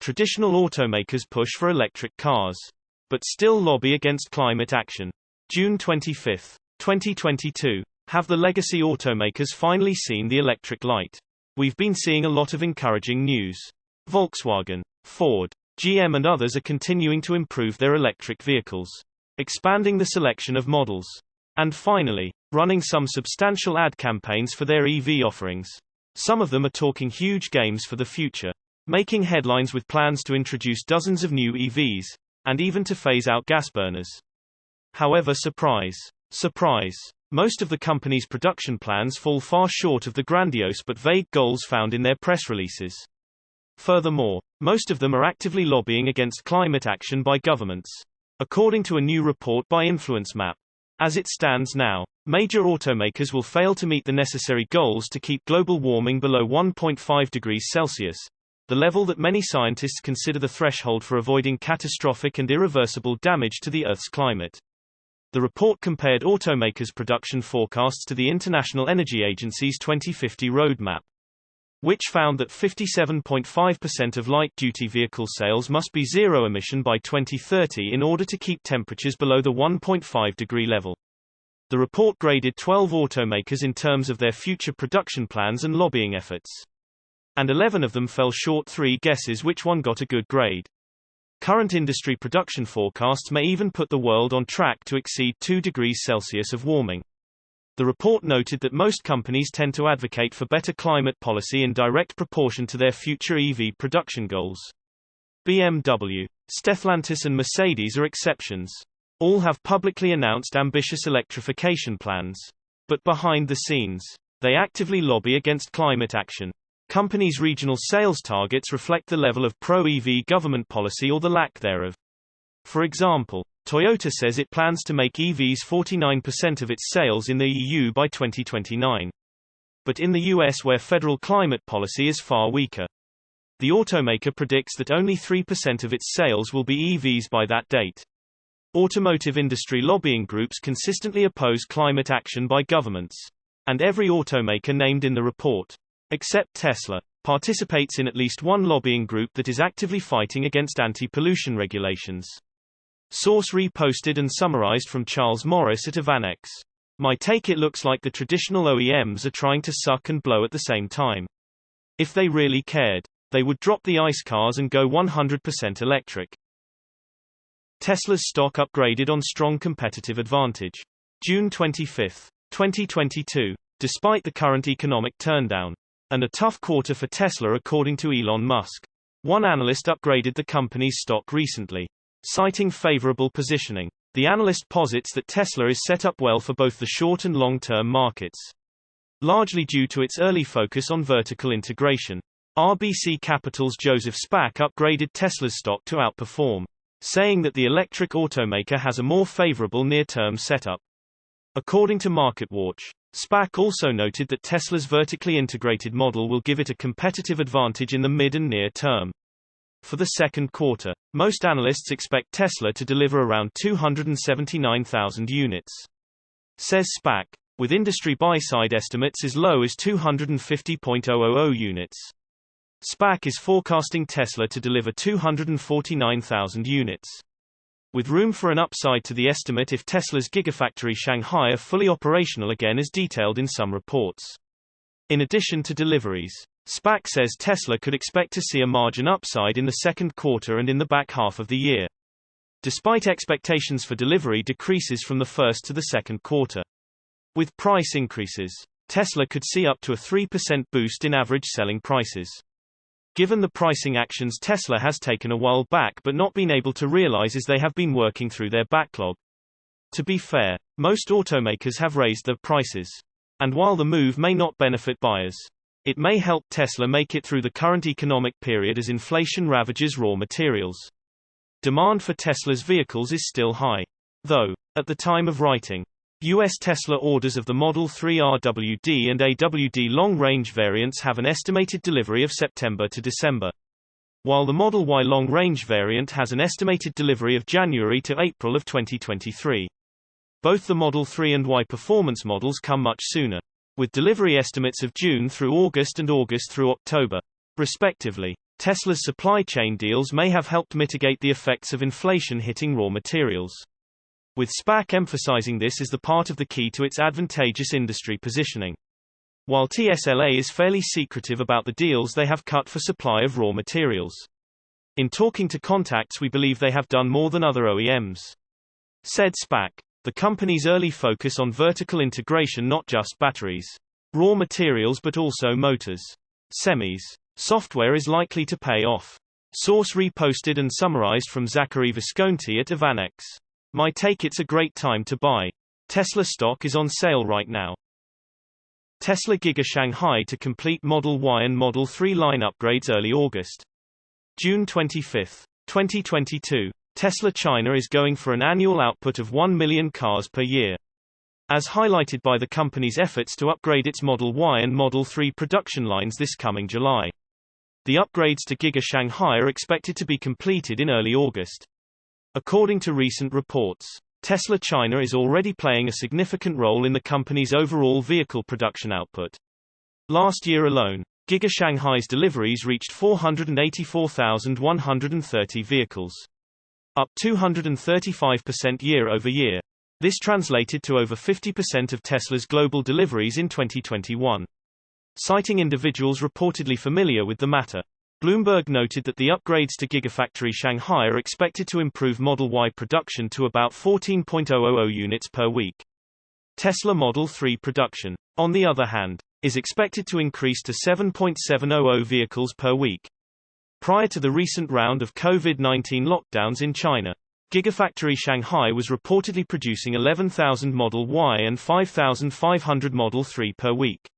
Traditional automakers push for electric cars, but still lobby against climate action. June 25, 2022. Have the legacy automakers finally seen the electric light? We've been seeing a lot of encouraging news. Volkswagen, Ford, GM and others are continuing to improve their electric vehicles, expanding the selection of models, and finally, running some substantial ad campaigns for their EV offerings. Some of them are talking huge games for the future, making headlines with plans to introduce dozens of new EVs, and even to phase out gas burners. However, surprise, surprise, most of the company's production plans fall far short of the grandiose but vague goals found in their press releases. Furthermore, most of them are actively lobbying against climate action by governments. According to a new report by InfluenceMap, as it stands now, major automakers will fail to meet the necessary goals to keep global warming below 1.5 degrees Celsius, the level that many scientists consider the threshold for avoiding catastrophic and irreversible damage to the Earth's climate. The report compared automakers' production forecasts to the International Energy Agency's 2050 roadmap, which found that 57.5% of light-duty vehicle sales must be zero-emission by 2030 in order to keep temperatures below the 1.5-degree level. The report graded 12 automakers in terms of their future production plans and lobbying efforts. And 11 of them fell short. 3 guesses which one got a good grade. Current industry production forecasts may even put the world on track to exceed 2 degrees Celsius of warming. The report noted that most companies tend to advocate for better climate policy in direct proportion to their future EV production goals. BMW, Stellantis and Mercedes are exceptions. All have publicly announced ambitious electrification plans. But behind the scenes, they actively lobby against climate action. Companies' regional sales targets reflect the level of pro-EV government policy or the lack thereof. For example, Toyota says it plans to make EVs 49% of its sales in the EU by 2029. But in the US, where federal climate policy is far weaker, the automaker predicts that only 3% of its sales will be EVs by that date. Automotive industry lobbying groups consistently oppose climate action by governments. And every automaker named in the report, except Tesla, participates in at least one lobbying group that is actively fighting against anti-pollution regulations. Source reposted and summarized from Charles Morris at Avanex. My take: it looks like the traditional OEMs are trying to suck and blow at the same time. If they really cared, they would drop the ICE cars and go 100% electric. Tesla's stock upgraded on strong competitive advantage. June 25, 2022. Despite the current economic turndown and a tough quarter for Tesla according to Elon Musk, one analyst upgraded the company's stock recently, citing favorable positioning. The analyst posits that Tesla is set up well for both the short and long-term markets, largely due to its early focus on vertical integration. RBC Capital's Joseph Spack upgraded Tesla's stock to outperform, saying that the electric automaker has a more favorable near-term setup. According to MarketWatch, Spack also noted that Tesla's vertically integrated model will give it a competitive advantage in the mid and near term. For the second quarter, most analysts expect Tesla to deliver around 279,000 units. Says Spack, with industry buy-side estimates as low as 250,000 units. Spack is forecasting Tesla to deliver 249,000 units, with room for an upside to the estimate if Tesla's Gigafactory Shanghai are fully operational again, as detailed in some reports. In addition to deliveries, Spack says Tesla could expect to see a margin upside in the second quarter and in the back half of the year, despite expectations for delivery decreases from the first to the second quarter. With price increases, Tesla could see up to a 3% boost in average selling prices. Given the pricing actions Tesla has taken a while back but not been able to realize as they have been working through their backlog. To be fair, most automakers have raised their prices. And while the move may not benefit buyers, it may help Tesla make it through the current economic period as inflation ravages raw materials. Demand for Tesla's vehicles is still high. Though, at the time of writing, U.S. Tesla orders of the Model 3 RWD and AWD long-range variants have an estimated delivery of September to December, while the Model Y long-range variant has an estimated delivery of January to April of 2023. Both the Model 3 and Y performance models come much sooner, with delivery estimates of June through August and August through October, respectively. Tesla's supply chain deals may have helped mitigate the effects of inflation hitting raw materials, with SPAC emphasizing this as the part of the key to its advantageous industry positioning. While TSLA is fairly secretive about the deals they have cut for supply of raw materials. In talking to contacts, we believe they have done more than other OEMs. Said SPAC. The company's early focus on vertical integration, not just batteries, raw materials but also motors, semis, software, is likely to pay off. Source reposted and summarized from Zachary Visconti at Ivanex. My take: it's a great time to buy. Tesla stock is on sale right now. Tesla Giga Shanghai to complete Model Y and Model 3 line upgrades early August. June 25, 2022. Tesla China is going for an annual output of 1 million cars per year. As highlighted by the company's efforts to upgrade its Model Y and Model 3 production lines this coming July. The upgrades to Giga Shanghai are expected to be completed in early August. According to recent reports, Tesla China is already playing a significant role in the company's overall vehicle production output. Last year alone, Giga Shanghai's deliveries reached 484,130 vehicles, up 235% year-over-year. This translated to over 50% of Tesla's global deliveries in 2021. Citing individuals reportedly familiar with the matter, Bloomberg noted that the upgrades to Gigafactory Shanghai are expected to improve Model Y production to about 14.000 units per week. Tesla Model 3 production, on the other hand, is expected to increase to 7.700 vehicles per week. Prior to the recent round of COVID-19 lockdowns in China, Gigafactory Shanghai was reportedly producing 11,000 Model Y and 5,500 Model 3 per week.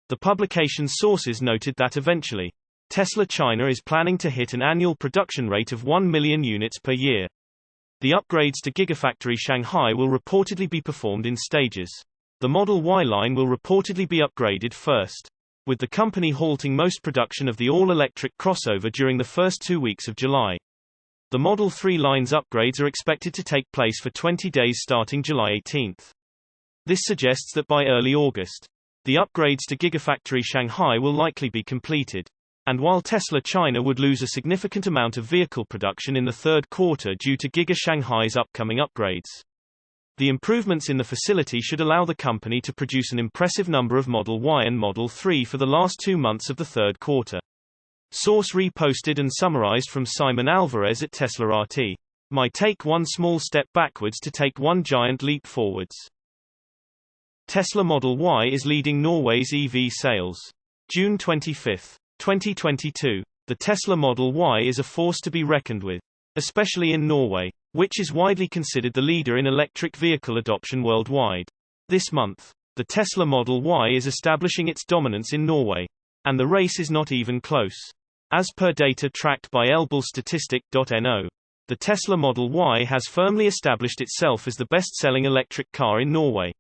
The publication's sources noted that eventually, Tesla China is planning to hit an annual production rate of 1 million units per year. The upgrades to Gigafactory Shanghai will reportedly be performed in stages. The Model Y line will reportedly be upgraded first, with the company halting most production of the all-electric crossover during the first 2 weeks of July. The Model 3 line's upgrades are expected to take place for 20 days starting July 18. This suggests that by early August, the upgrades to Gigafactory Shanghai will likely be completed. And while Tesla China would lose a significant amount of vehicle production in the third quarter due to Giga Shanghai's upcoming upgrades, the improvements in the facility should allow the company to produce an impressive number of Model Y and Model 3 for the last 2 months of the third quarter. Source reposted and summarized from Simon Alvarez at Tesla RT. My take: one small step backwards to take one giant leap forwards. Tesla Model Y is leading Norway's EV sales. June 25, 2022. The Tesla Model Y is a force to be reckoned with, especially in Norway, which is widely considered the leader in electric vehicle adoption worldwide. This month, the Tesla Model Y is establishing its dominance in Norway. And the race is not even close. As per data tracked by elbilstatistic.no, the Tesla Model Y has firmly established itself as the best-selling electric car in Norway.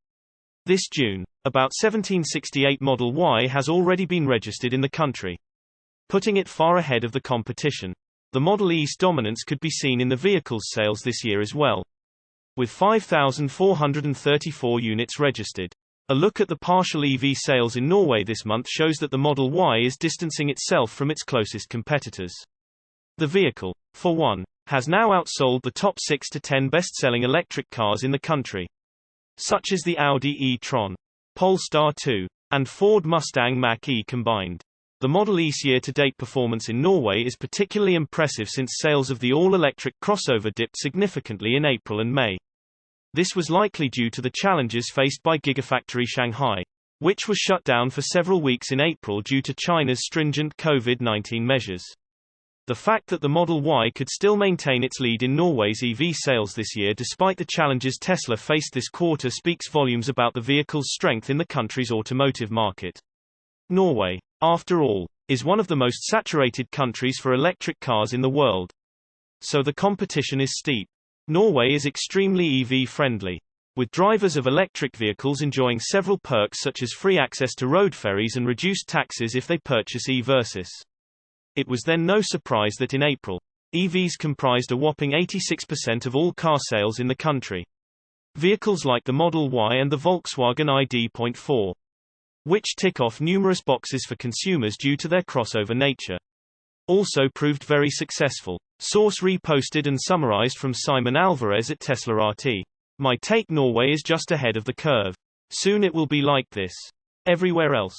This June, about 1768 Model Y has already been registered in the country, putting it far ahead of the competition. The Model E's dominance could be seen in the vehicle's sales this year as well, with 5,434 units registered. A look at the partial EV sales in Norway this month shows that the Model Y is distancing itself from its closest competitors. The vehicle, for one, has now outsold the top 6 to 10 best-selling electric cars in the country, such as the Audi e-tron, Polestar 2, and Ford Mustang Mach-E combined. The Model E's year-to-date performance in Norway is particularly impressive since sales of the all-electric crossover dipped significantly in April and May. This was likely due to the challenges faced by Gigafactory Shanghai, which was shut down for several weeks in April due to China's stringent COVID-19 measures. The fact that the Model Y could still maintain its lead in Norway's EV sales this year despite the challenges Tesla faced this quarter speaks volumes about the vehicle's strength in the country's automotive market. Norway, after all, is one of the most saturated countries for electric cars in the world. So the competition is steep. Norway is extremely EV-friendly, with drivers of electric vehicles enjoying several perks such as free access to road ferries and reduced taxes if they purchase e-Versus. It was then no surprise that in April, EVs comprised a whopping 86% of all car sales in the country. Vehicles like the Model Y and the Volkswagen ID.4, which tick off numerous boxes for consumers due to their crossover nature. also proved very successful. Source reposted and summarized from Simon Alvarez at Tesla RT. My take: Norway is just ahead of the curve. Soon it will be like this everywhere else.